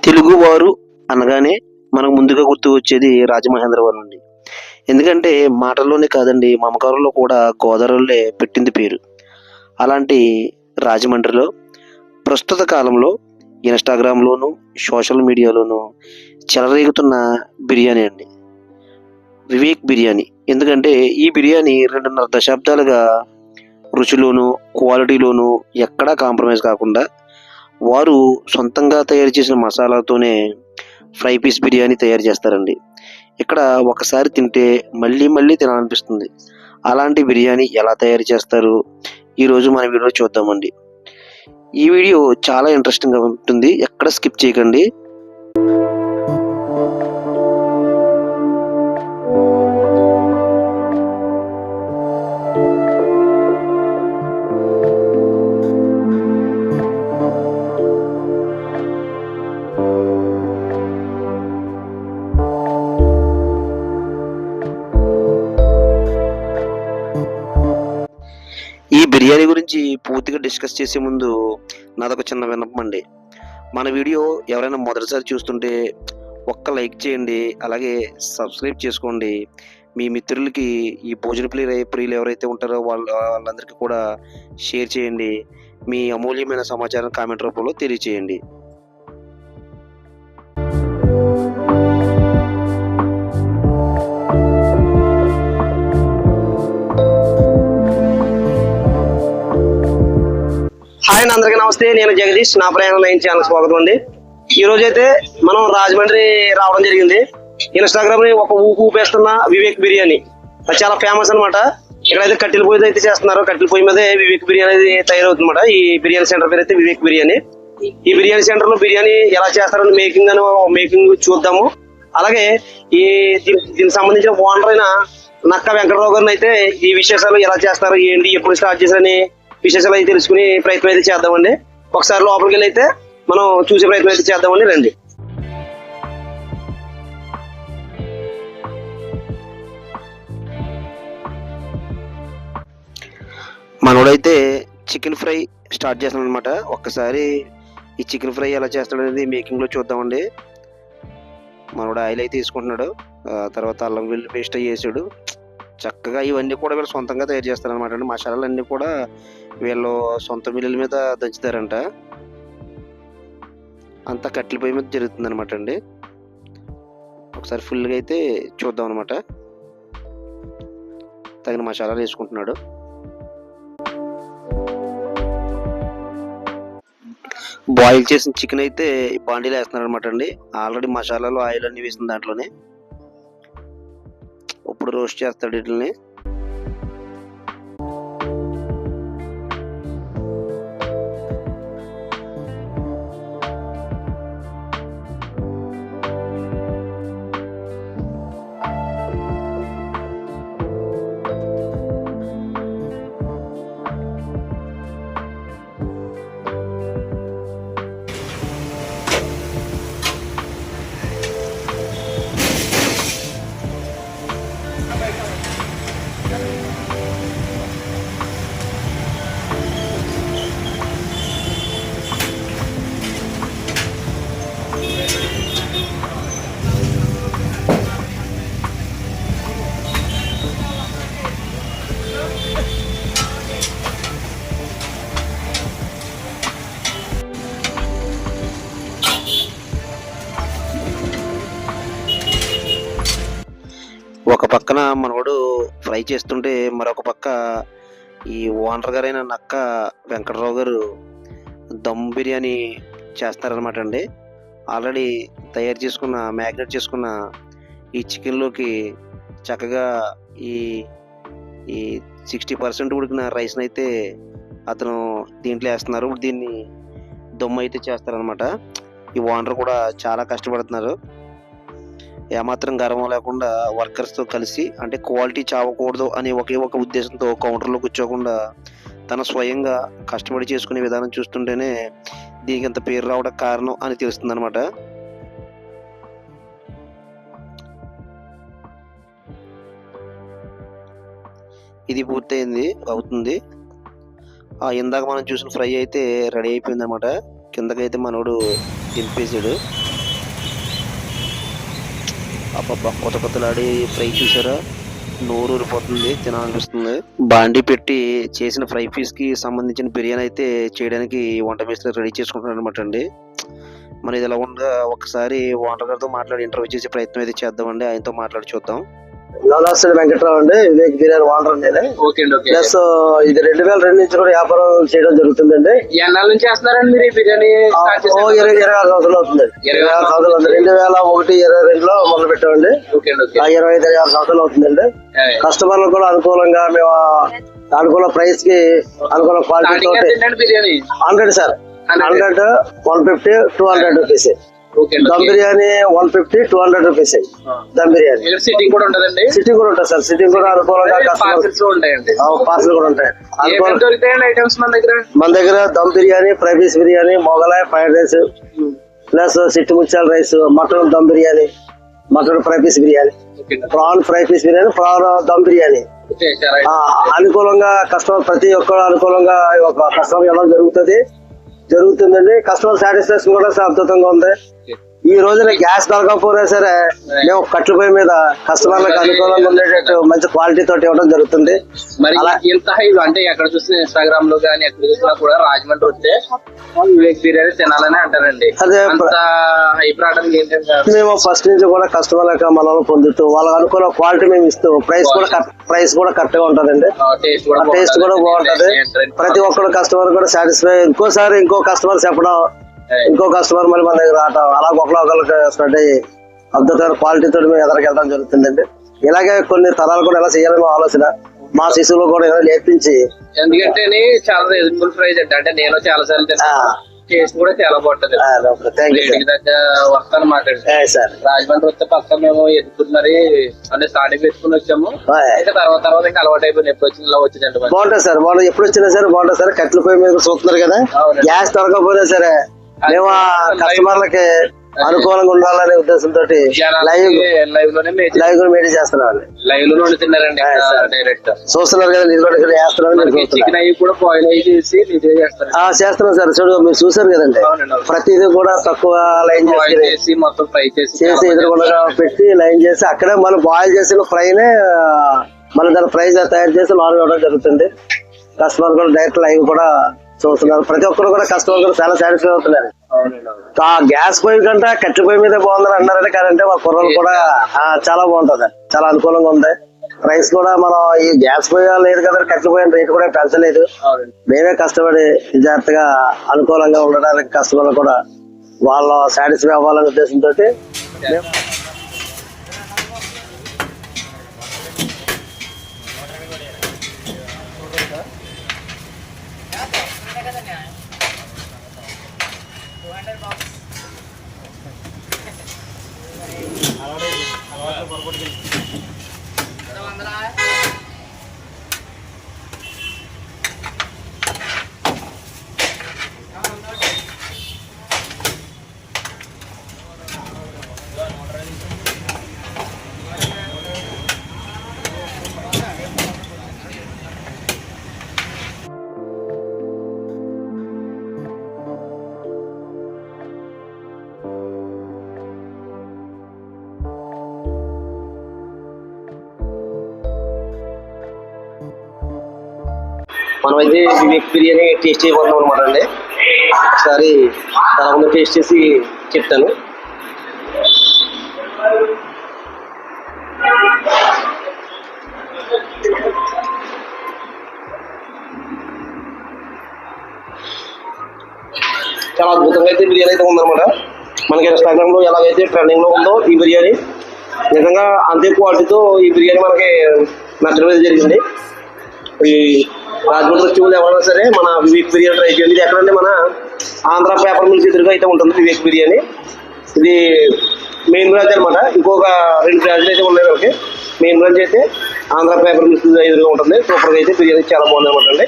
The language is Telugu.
తెలుగువారు అనగానే మనకు ముందుగా గుర్తు వచ్చేది రాజమహేంద్రవరం అండి. ఎందుకంటే మాటల్లోనే కాదండి, మమకారంలో కూడా గోదావరిలో పెట్టింది పేరు. అలాంటి రాజమండ్రిలో ప్రస్తుత కాలంలో ఇన్‌స్టాగ్రామ్‌లోను, సోషల్ మీడియాలోను చెలరేగుతున్న బిర్యానీ అండి. వివేక్ బిర్యానీ. ఎందుకంటే ఈ బిర్యానీ 2.5 దశాబ్దాలుగా రుచిలోను, క్వాలిటీలోను ఎక్కడా కాంప్రమైజ్ కాకుండా వారు సొంతంగా తయారు చేసిన మసాలాతోనే ఫ్రై పీస్ బిర్యానీ తయారు చేస్తారండి. ఇక్కడ ఒకసారి తింటే మళ్ళీ మళ్ళీ తినాలనిపిస్తుంది. అలాంటి బిర్యానీ ఎలా తయారు చేస్తారు? ఈరోజు మన వీడియోలో చూద్దామండి. ఈ వీడియో చాలా ఇంట్రెస్టింగ్‌గా ఉంటుంది. ఎక్కడ స్కిప్ చేయకండి. ఈ బిర్యానీ గురించి పూర్తిగా డిస్కస్ చేసే ముందు నాదొక చిన్న విన్నపం అండి. మన వీడియో ఎవరైనా మొదటిసారి చూస్తుంటే ఒక్క లైక్ చేయండి. అలాగే సబ్స్క్రైబ్ చేసుకోండి. మీ మిత్రులకి ఈ భోజన ప్రియులు ఎవరైతే ఉంటారో వాళ్ళందరికీ కూడా షేర్ చేయండి. మీ అమూల్యమైన సమాచారం కామెంట్ రూపంలో తెలియచేయండి. హాయ్ అండి, అందరికీ నమస్తే. నేను జగదీష్. నా ప్రయాణం 9 ఛానల్ స్వాగతం అండి. ఈ రోజు అయితే మనం రాజమండ్రి రావడం జరిగింది. ఇన్‌స్టాగ్రామ్ ని ఒక ఊపేస్తున్న వివేక్ బిర్యానీ, అది చాలా ఫేమస్ అనమాట. ఇక్కడైతే కట్టెల పొయ్యి అయితే చేస్తున్నారు. కట్టెల పొయ్యి మీద వివేక్ బిర్యానీ అనేది తయారవుతుంది అనమాట. ఈ బిర్యానీ సెంటర్ పేరు అయితే వివేక్ బిర్యానీ. ఈ బిర్యానీ సెంటర్ లో బిర్యానీ ఎలా చేస్తారని మేకింగ్ చూద్దాము. అలాగే దీనికి సంబంధించిన ఓనర్ అయిన నక్క వెంకటరావు గారిని అయితే ఈ విశేషాలు ఎలా చేస్తారు, ఏంటి, ఎప్పుడు స్టార్ట్ చేశారని విశేషాలు అయితే తెలుసుకునే ప్రయత్నం అయితే చేద్దామండి. ఒకసారి లోపలికి వెళ్ళి అయితే మనం చూసే ప్రయత్నం అయితే చేద్దామండి. రండి. మనోడైతే చికెన్ ఫ్రై స్టార్ట్ చేస్తాడు అనమాట. ఒక్కసారి ఈ చికెన్ ఫ్రై ఎలా చేస్తాడు అనేది మేకింగ్ లో చూద్దామండి. మనోడు ఆయిల్ అయితే తీసుకుంటున్నాడు. తర్వాత అల్లం వెల్లుల్లి పేస్ట్ వేసాడు. చక్కగా ఇవన్నీ కూడా వీళ్ళు సొంతంగా తయారు చేస్తారనమాట అండి. మసాలాలన్నీ కూడా వీళ్ళు సొంత మిల్లుల మీద దంచుతారంట. అంతా కట్టెల పొయ్యి మీద జరుగుతుంది అనమాట అండి. ఒకసారి ఫుల్గా అయితే చూద్దాం అనమాట. తగిన మసాలాలు వేసుకుంటున్నాడు. బాయిల్ చేసిన చికెన్ అయితే బాండీలో వేస్తున్నారు అనమాట అండి. ఆల్రెడీ మసాలాలు, ఆయిల్ అన్ని వేసిన దాంట్లోనే ఇప్పుడు రోస్ట్ చేస్తాడు వీటిని. ఒక పక్కన మనోడు ఫ్రై చేస్తుంటే మరొక పక్క ఈ ఓనర్ గారైన నక్క వెంకటరావు గారు దమ్ బిర్యానీ చేస్తారనమాట అండి. ఆల్రెడీ మ్యాగ్నేట్ చేసుకున్న ఈ చికెన్లోకి చక్కగా ఈ ఈ 60% ఉడికిన రైస్ని అయితే అతను దీంట్లో వేస్తున్నారు. దీన్ని దమ్ అయితే చేస్తారనమాట. ఈ ఓనర్ కూడా చాలా కష్టపడుతున్నారు. ఏమాత్రం గర్వం లేకుండా వర్కర్స్తో కలిసి, అంటే క్వాలిటీ చావకూడదు అనే ఒకే ఒక ఉద్దేశంతో కౌంటర్లో కూర్చోకుండా తన స్వయంగా కష్టపడి చేసుకునే విధానం చూస్తుంటేనే దీనికి అంత పేరు రావడం కారణం అని తెలుస్తుంది అనమాట. ఇది పూర్తయింది అవుతుంది. ఇందాక మనం చూసిన ఫ్రై అయితే రెడీ అయిపోయింది అనమాట. కిందకైతే మనోడు దింపేసాడు. అబ్బబ్బా కొత్త కొత్తలాడి ఫ్రై చూసారా, నోరు ఊరిపోతుంది, తినాలనిపిస్తుంది. బాండి పెట్టి చేసిన ఫ్రై పీస్కి సంబంధించిన బిర్యానీ అయితే చేయడానికి వంట మేస్త్రి రెడీ చేసుకుంటున్నాడు అనమాట అండి. మరి ఇది ఎలా ఉందో ఒకసారి ఓనర్ గారితో మాట్లాడి ఇంటర్వ్యూ చేసే ప్రయత్నం అయితే చేద్దామండి. ఆయనతో మాట్లాడి చూద్దాం. లాలాస్టేడ్ వెంకట్రావు అండి, వివేక్ బిర్యానీ ఓనర్ అండి. ప్లస్ ఇది 2002 నుంచి కూడా వ్యాపారం చేయడం జరుగుతుందండి. ఎన్నాళ్ళ నుంచి చేస్తున్నారండి మీరు ఈ బిర్యానీ? 26 సంవత్సరాలు అవుతుంది. 26 సంవత్సరాలు అవుతుంది. 2001, 22లో మొదలు పెట్టామండి. 25-26 సంవత్సరాలు అవుతుందండి. కస్టమర్లు కూడా అనుకూలంగా మేము అనుకూల ప్రైస్ కి అనుకూల క్వాలిటీ తోటి biryani 100 sir, 100, 150, 200 rupees. Dum biryani 150, 200 rupees. Dum biryani sitting కూడా ఉంటదండి. సిట్టింగ్ కూడా ఉంటుంది సార్. సిట్టింగ్ కూడా అనుకూలంగా ఉంటాయండి. పార్సల్ కూడా ఉంటాయి. ఐటమ్స్ మన దగ్గర dum biryani, fry piece biryani, Mughlai fried rice, plus సిట్టి ముత్యాల rice, mutton dum biryani, mutton fry piece biryani, prawn fry piece biryani, prawn dum biryani అనుకూలంగా కస్టమర్ ప్రతి ఒక్కరు అనుకూలంగా ఒక కస్టమర్ ఎలా జరుగుతుందండి. కస్టమర్ సాటిస్ఫాక్షన్ కూడా అద్భుతంగా ఉంది. ఈ రోజున గ్యాస్ దొరకకపోయినా సరే మేము కట్ల పొయ్యి మీద కస్టమర్లకు అనుకూలంగా ఉండేటట్టు మంచి క్వాలిటీ తోటి ఇవ్వడం జరుగుతుంది. మరి ఇంత హై అంటే ఎక్కడ చూసిన ఇన్స్టాగ్రామ్ లో గానీ ఎక్కడ చూసినా కూడా రాజమండ్రి వస్తే వివేక్ బిర్యానీ తినాలని అంటారండి. అదే హై ప్రాడక్ట్ ఏంటంటే మేము ఫస్ట్ నుంచి కూడా కస్టమర్లకు మనం పొందుతూ వాళ్ళకి అనుకున్న క్వాలిటీ మేము ఇస్తూ ప్రైస్ కూడా కరెక్ట్ గా ఉంటదండి. టేస్ట్ కూడా బాగుంటది. ప్రతి ఒక్కరు కస్టమర్ కూడా సాటిస్ఫై, ఇంకోసారి ఇంకో కస్టమర్ చెప్పడం, ఇంకో కస్టమర్ మళ్ళీ మన దగ్గర రావటం, అలా ఒకరికి స్ప్రెడ్ అయ్యి అద్భుతమైన క్వాలిటీ తోటి మేము ఎదరికెళ్ళడం జరుగుతుందండి. ఇలాగే కొన్ని తరాలు కూడా ఎలా చేయాలని ఆలోచన మా శిశువులు కూడా ఏదో నేర్పించి, ఎందుకంటే చాలా రీజనబుల్ ప్రైస్ అంటే నేను చాలా సార్లు టేస్ట్ కూడా చాలా బాగుంటది. వర్క్ అనమాట. రాజమండ్రి వస్తే పక్క మేము ఎత్తుకున్నది అంటే స్టార్టింగ్ ఎత్తుకుని వచ్చాము. ఇంకా తర్వాత ఇంకా అలవాటు అయిపోయింది. ఎప్పుడు వచ్చింది ఇలా వచ్చిందంటే బాగుంటుంది సార్. వాళ్ళు ఎప్పుడు వచ్చినా సరే బాగుంటుంది సార్. కట్టెల పొయ్యి మీద చూస్తున్నారు కదా, గ్యాస్ దొరకపోయినా సరే మేము కస్టమర్లకి అనుకూలంగా ఉండాలనే ఉద్దేశంతో లైవ్ లో మెయింటైన్ చేస్తున్నాం. లైవ్ లో తిన్నారండి డైరెక్ట్ చూస్తున్నారు కదా, ఇది కూడా ఇక్కడ చేస్తున్నాం. చికెన్ అవి కూడా బాయిల్ చేసి చేస్తున్నాం సార్. చూడు మీరు చూసారు కదండి, ప్రతిదీ కూడా తక్కువ లైన్ చేసి మొత్తం ఫ్రై చేసి ఎదురుకుండా పెట్టి లైన్ చేసి అక్కడే మనం బాయిల్ చేసిన ఫ్రైనే మనం దాని ఫ్రై తయారు చేసి లోన్ ఇవ్వడం జరుగుతుంది. కస్టమర్ కూడా డైరెక్ట్ లైవ్ కూడా చూస్తున్నారు. ప్రతి ఒక్కరు కూడా కస్టమర్ కూడా చాలా సాటిస్ఫై అవుతున్నారు. గ్యాస్ పొయ్యి కంటే కట్టెల పొయ్యి మీద బాగుందని అన్నారంటే కాదంటే మా కుర్రలు కూడా చాలా బాగుంటది, చాలా అనుకూలంగా ఉంది. ప్రైస్ కూడా మనం ఈ గ్యాస్ పొయ్యి లేదు కదా, కట్టెల పొయ్యి రేట్ కూడా పెంచలేదు. మేమే కష్టపడి జాగ్రత్తగా అనుకూలంగా ఉండడానికి కస్టమర్లు కూడా వాళ్ళ సాటిస్ఫై అవ్వాలనే ఉద్దేశంతో మనమైతే వివేక్ బిర్యానీ టేస్ట్ చేయబోతున్నాం అనమాట అండి. ఒకసారి ఎలా ఉందో టేస్ట్ చేసి చెప్తాను. చాలా అద్భుతంగా అయితే బిర్యానీ అయితే ఉందన్నమాట. మనకి ఇన్స్టాగ్రామ్ లో ఎలాగైతే ట్రెండింగ్ లో ఉందో ఈ బిర్యానీ నిజంగా అంతే క్వాలిటీతో ఈ బిర్యానీ మనకి నచ్చడం జరిగింది. ఈ రాజమండ్రి వచ్చి వాళ్ళు ఎవరైనా సరే మన వివేక్ బిర్యానీ ట్రై చేయండి. ఇది ఎక్కడంటే మన ఆంధ్ర పేపర్ మిల్స్ ఎదురుగా అయితే ఉంటుంది వివేక్ బిర్యానీ. ఇది మెయిన్ బ్రాంచ్ అనమాట. ఇంకొక 2 బ్రాంచ్లు అయితే ఉన్నాయి. మనకి మెయిన్ బ్రాంచ్ అయితే ఆంధ్ర పేపర్ మిల్స్ ఎదురుగా ఉంటుంది. సూపర్గా అయితే బిర్యానీ చాలా బాగుంది అనమాట అండి.